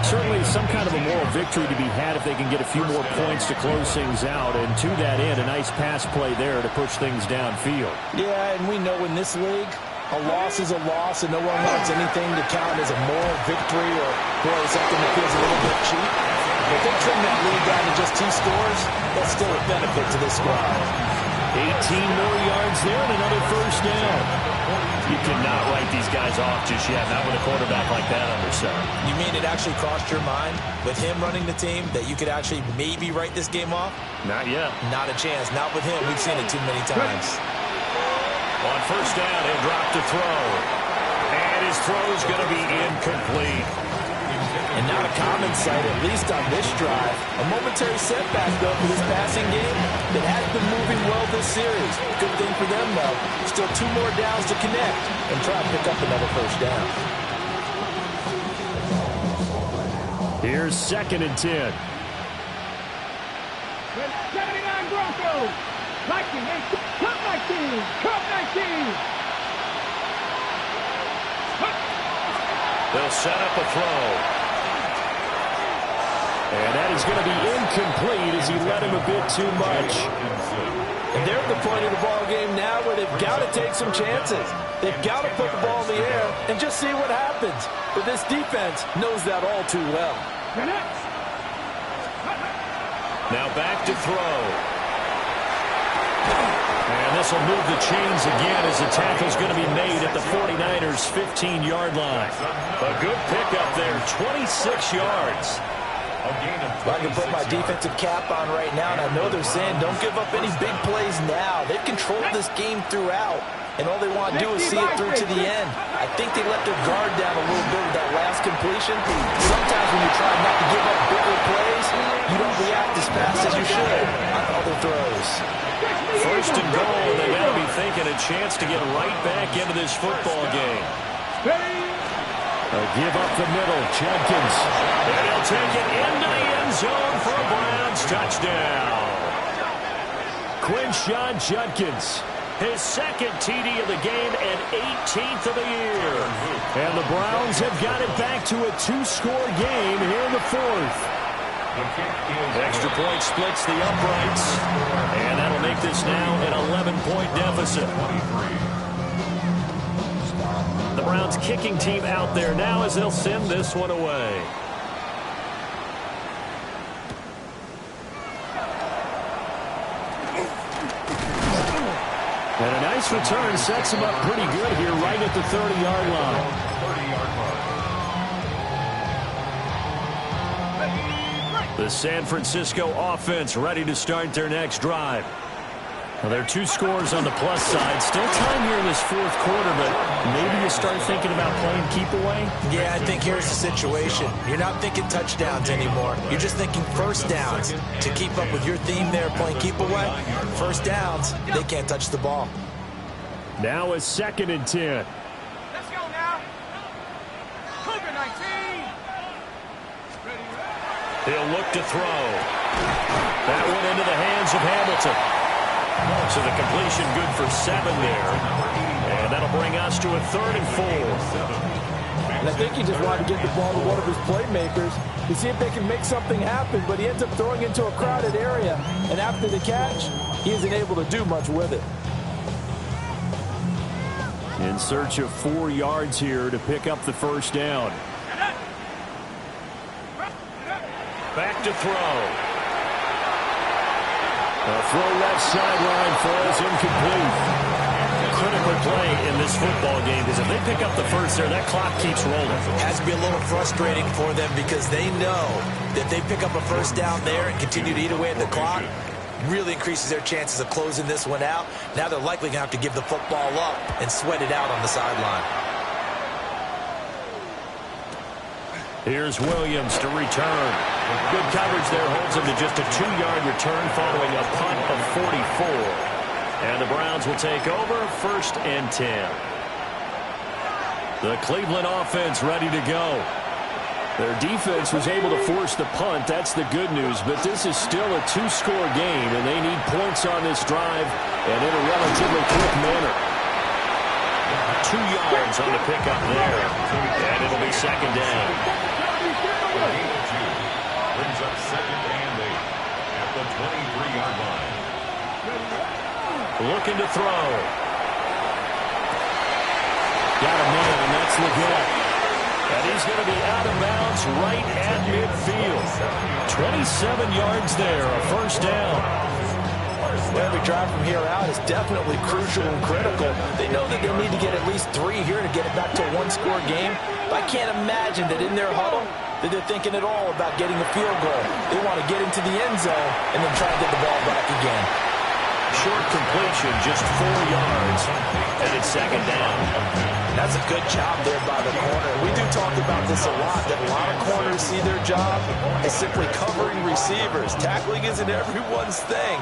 certainly some kind of a moral victory to be had if they can get a few more points to close things out. And to that end, a nice pass play there to push things downfield. Yeah, and we know in this league, a loss is a loss, and no one wants anything to count as a moral victory or something that feels a little bit cheap. If they trim that lead down to just 2 scores, that's still a benefit to this squad. 18 more yards there and another first down. You cannot write these guys off just yet, not with a quarterback like that under center. You mean it actually crossed your mind with him running the team that you could actually maybe write this game off? Not yet. Not a chance. Not with him. We've seen it too many times. On first down, he'll drop to throw. And his throw's going to be incomplete. And not a common sight, at least on this drive. A momentary setback, though, for this passing game that has been moving well this series. Good thing for them, though. Still 2 more downs to connect and try to pick up another first down. Here's 2nd and 10. 79 Broncos. Lightning and Cup 19. Cup 19. They'll set up a throw. And that is going to be incomplete as he led him a bit too much. And they're at the point of the ball game now where they've got to take some chances. They've got to put the ball in the air and just see what happens. But this defense knows that all too well. Now back to throw. And this will move the chains again as the tackle's going to be made at the 49ers' 15-yard line. A good pickup there, 26 yards. I can put my defensive cap on right now, and I know they're saying don't give up any big plays now. They've controlled this game throughout, and all they want to do is see it through to the end. I think they let their guard down a little bit with that last completion. Sometimes when you try not to give up bigger plays, you don't react as fast as you should on other throws. First and goal, and they got to be thinking a chance to get right back into this football game. Give up the middle, Judkins. And he'll take it into the end zone for a Browns touchdown. Quinshon Judkins, his 2nd TD of the game and 18th of the year. And the Browns have got it back to a 2-score game here in the 4th. Extra point splits the uprights. And that'll make this now an 11-point deficit. The Browns kicking team out there now as they'll send this one away. And a nice return sets him up pretty good here right at the 30-yard line. The San Francisco offense ready to start their next drive. Well, there are 2 scores on the plus side. Still time here in this 4th quarter, but maybe you start thinking about playing keep away? Yeah, I think here's the situation. You're not thinking touchdowns anymore. You're just thinking first downs. To keep up with your theme there, playing keep away, first downs, they can't touch the ball. Now a 2nd and 10. Let's go now. Cougar 19. He'll look to throw. That one into the hands of Hamilton. So the completion good for 7 there. And that'll bring us to a 3rd and 4. And I think he just wanted to get the ball to one of his playmakers to see if they can make something happen, but he ends up throwing into a crowded area. And after the catch, he isn't able to do much with it. In search of 4 yards here to pick up the first down. Back to throw. A throw left sideline falls incomplete. Critical play in this football game because if they pick up the first there, that clock keeps rolling. It has to be a little frustrating for them because they know that they pick up a first down there and continue to eat away at the clock, really increases their chances of closing this one out. Now they're likely going to have to give the football up and sweat it out on the sideline. Here's Williams to return. Good coverage there holds him to just a 2-yard return following a punt of 44. And the Browns will take over 1st and 10. The Cleveland offense ready to go. Their defense was able to force the punt. That's the good news. But this is still a 2-score game, and they need points on this drive and in a relatively quick manner. 2 yards on the pickup there. And it'll be second down. Brings up second and 8 at the 23-yard line. Looking to throw. Got a man, and that's Legette. And he's going to be out of bounds right at midfield. 27 yards there, a first down. Every drive from here out is definitely crucial and critical. They know that they need to get at least 3 here to get it back to a one-score game. But I can't imagine that in their huddle that they're thinking at all about getting a field goal. They want to get into the end zone and then try to get the ball back again. Short completion, just 4 yards, and it's second down. That's a good job there by the corner. We do talk about this a lot, that a lot of corners see their job as simply covering receivers. Tackling isn't everyone's thing.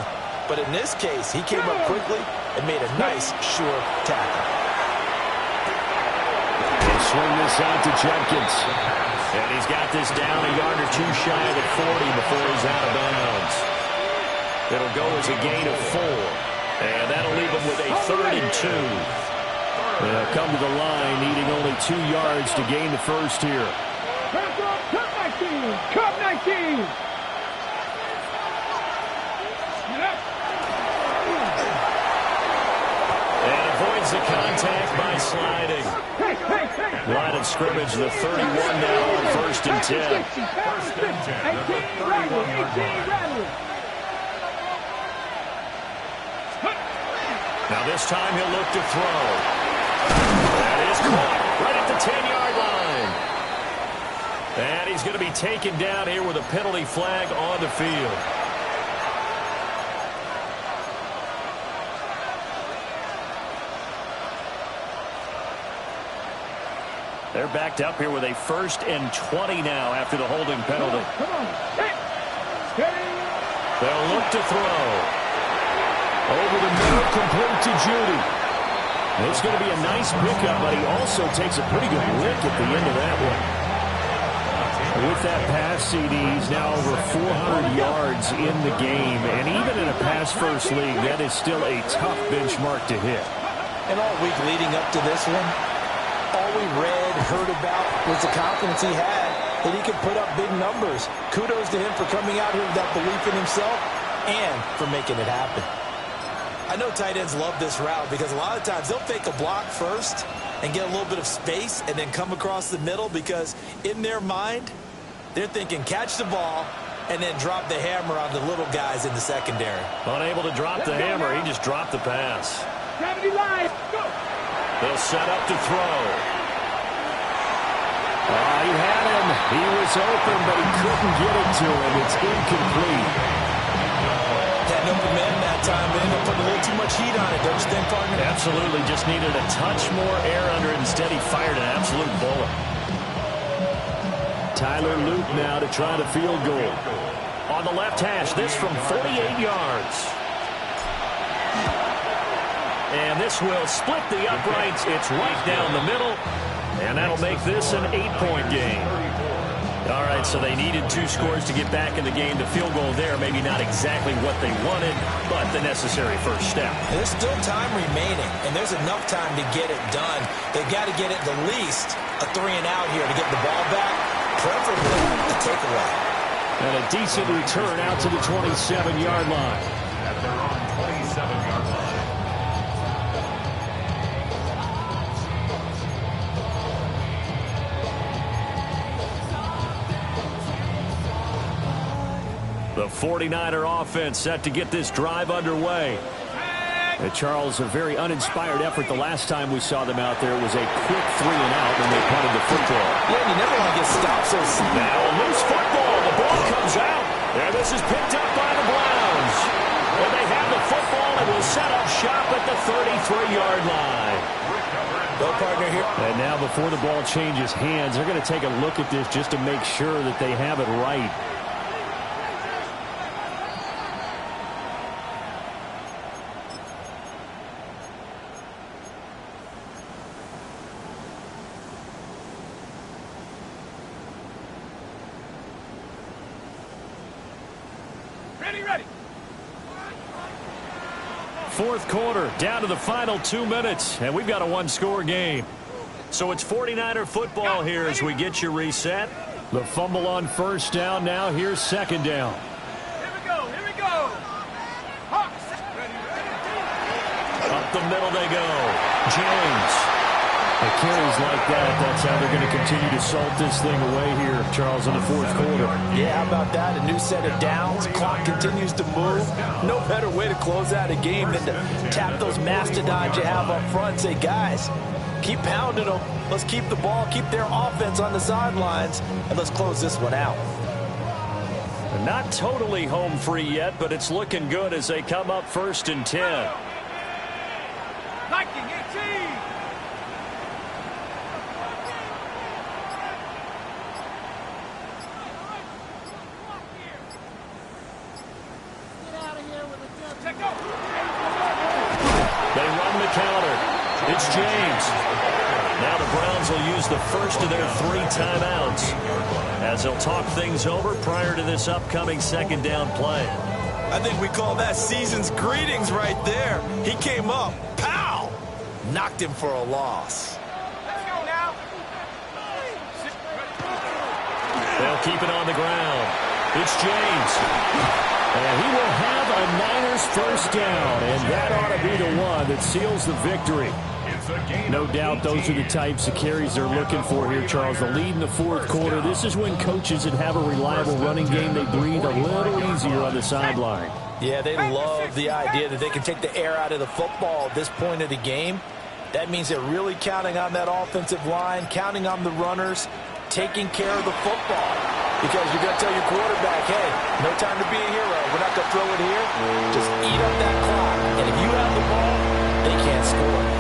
But in this case, he came up quickly and made a nice, sure tackle. They swing this out to Jenkins. And he's got this down a yard or 2 shy of the 40 before he's out of bounds. It'll go as a gain of 4. And that'll leave him with a 3rd and 2. They'll come to the line, needing only 2 yards to gain the first here. Cut 19! Cut 19! And avoids the contact by sliding. Line of scrimmage, the 31 now on 1st and 10. First and 10 at the 31-yard line. Now this time he'll look to throw. That is caught right at the 10-yard line. And he's going to be taken down here with a penalty flag on the field. They're backed up here with a 1st and 20 now after the holding penalty. They'll look to throw. Over the middle, complete to Judy. It's going to be a nice pickup, but he also takes a pretty good lick at the end of that one. With that pass, CD, he's now over 400 yards in the game. And even in a pass-first league, that is still a tough benchmark to hit. And all week leading up to this one, all we read, heard about was the confidence he had that he could put up big numbers. Kudos to him for coming out here with that belief in himself and for making it happen. I know tight ends love this route because a lot of times they'll fake a block first and get a little bit of space and then come across the middle because in their mind, they're thinking catch the ball and then drop the hammer on the little guys in the secondary. Unable to drop the hammer, he just dropped the pass. 70 line, go! They'll set up to throw. He had him. He was open, but he couldn't get it to him. It's incomplete. Had no man that time, but ended up putting a little too much heat on it, don't you think, partner? Absolutely. Just needed a touch more air under it. Instead, he fired an absolute bullet. Tyler Luke now to try the field goal. On the left hash, this from 48 yards. And this will split the uprights. It's right down the middle. And that'll make this an 8-point game. All right, so they needed 2 scores to get back in the game. The field goal there, maybe not exactly what they wanted, but the necessary first step. And there's still time remaining, and there's enough time to get it done. They've got to get at the least a 3-and-out here to get the ball back, preferably a takeaway. And a decent return out to the 27-yard line. At their own 27-yard line. The 49er offense set to get this drive underway. And Charles, a very uninspired effort the last time we saw them out there. It was a quick 3-and-out when they punted the football. Yeah, and you never want to get stopped so soon. Now a loose football. The ball comes out. And this is picked up by the Browns. And they have the football and will set up shop at the 33-yard line. Go, partner, here. And now before the ball changes hands, they're going to take a look at this just to make sure that they have it right. Fourth quarter, down to the final 2 minutes, and we've got a one-score game. So it's 49er football here as we get your reset. The fumble on first down. Now here's second down. Here we go. Here we go. Hawks. Up the middle they go. James. The carries like that, that's how they're going to continue to salt this thing away here, Charles, in the fourth quarter. Yeah, how about that? A new set of downs. Clock continues to move. No better way to close out a game than to tap those mastodons you have up front and say, guys, keep pounding them. Let's keep the ball, keep their offense on the sidelines, and let's close this one out. Not totally home free yet, but it's looking good as they come up 1st and 10. Viking 18. They run the counter. It's James. Now the Browns will use the first of their 3 timeouts as they'll talk things over prior to this upcoming second down play. I think we call that season's greetings right there. He came up, pow, knocked him for a loss. Let's go now. They'll keep it on the ground. It's James. And he will have a Niners first down, and that ought to be the one that seals the victory. No doubt those are the types of carries they're looking for here, Charles. The lead in the fourth quarter. This is when coaches that have a reliable running game, they breathe a little easier on the sideline. Yeah, they love the idea that they can take the air out of the football at this point of the game. That means they're really counting on that offensive line, counting on the runners, taking care of the football. Because you're going to tell your quarterback, hey, no time to be a hero. We're not going to throw it here. Just eat up that clock. And if you have the ball, they can't score.